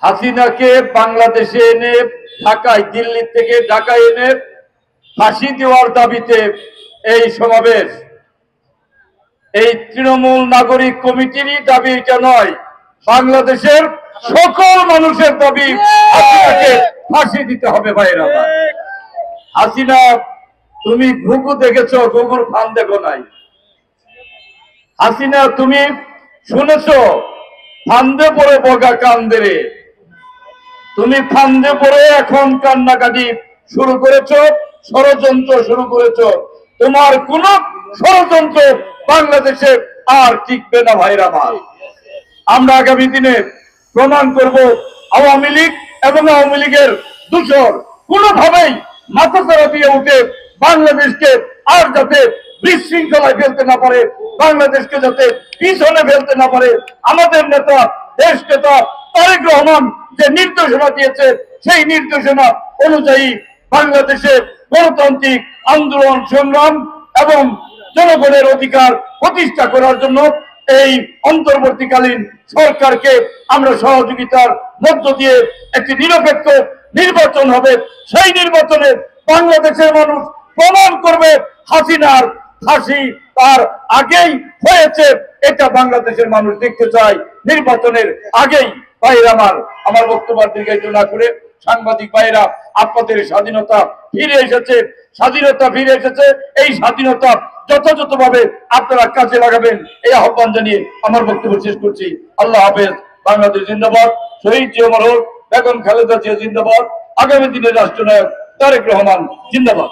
হাসিনাকে বাংলাদেশে এনে ঢাকায়, দিল্লি থেকে ঢাকায় এনে ফাঁসি দেওয়ার দাবিতে এই সমাবেশ। এই তৃণমূল নাগরিক কমিটিরই দাবি এটা নয়, বাংলাদেশের সকল মানুষের দাবি হাসিনাকে ফাঁসি দিতে হবে। ভাইরা, হাসিনা, তুমি ঘুঘু দেখেছো, ঘুঘুর ফান দেখো নাই। হাসিনা, তুমি শুনেছো ফান্দে পড়ে বগা কান্দে রে। তুমি ফান্দে পড়ে এখন কান্নাকাটি শুরু করেছো, ষড়যন্ত্র শুরু করেছো। তোমার কোন ষড়যন্ত্র বাংলাদেশে আর টিকবে না। ভাইরা আমার, আমরা আগামী দিনে প্রমাণ করব আওয়ামী লীগ এবং আওয়ামী লীগের দূষর কোনোভাবেই মাথাচাড়া দিয়ে উঠে বাংলাদেশকে আর যাতে বিশৃঙ্খলায় ফেলতে না পারে, বাংলাদেশকে যাতে পিছনে ফেলতে না পারে। আমাদের নেতা, দেশ নেতা তারেক রহমান যে নির্দেশনা দিয়েছে, সেই নির্দেশনা অনুযায়ী বাংলাদেশে গণতান্ত্রিক আন্দোলন সংগ্রাম এবং জনগণের অধিকার প্রতিষ্ঠা করার জন্য এই অন্তর্বর্তীকালীন সরকারকে আমরা সহযোগিতার মধ্য দিয়ে একটি নিরপেক্ষ নির্বাচন হবে। সেই নির্বাচনে বাংলাদেশের মানুষ প্রমাণ করবে হাসিনার ফাঁসি তার আগেই হয়েছে, এটা বাংলাদেশের মানুষ দেখতে চায় নির্বাচনের আগেই। ভাইরা আমার বক্তব্য দীর্ঘায়িত না করে, সাংবাদিক ভাইরা, আপনাদের স্বাধীনতা ফিরে এসেছে, স্বাধীনতা ফিরে এসেছে। এই স্বাধীনতা যথাযথভাবে আপনারা কাজে লাগাবেন, এই আহ্বান জানিয়ে আমার বক্তব্য শেষ করছি। আল্লাহ হাফেজ। বাংলাদেশ জিন্দাবাদ। শহীদ জিয়া মরহুম বেগম খালেদা জিয়া জিন্দাবাদ। আগামী দিনের রাষ্ট্রনায়ক তারেক রহমান জিন্দাবাদ।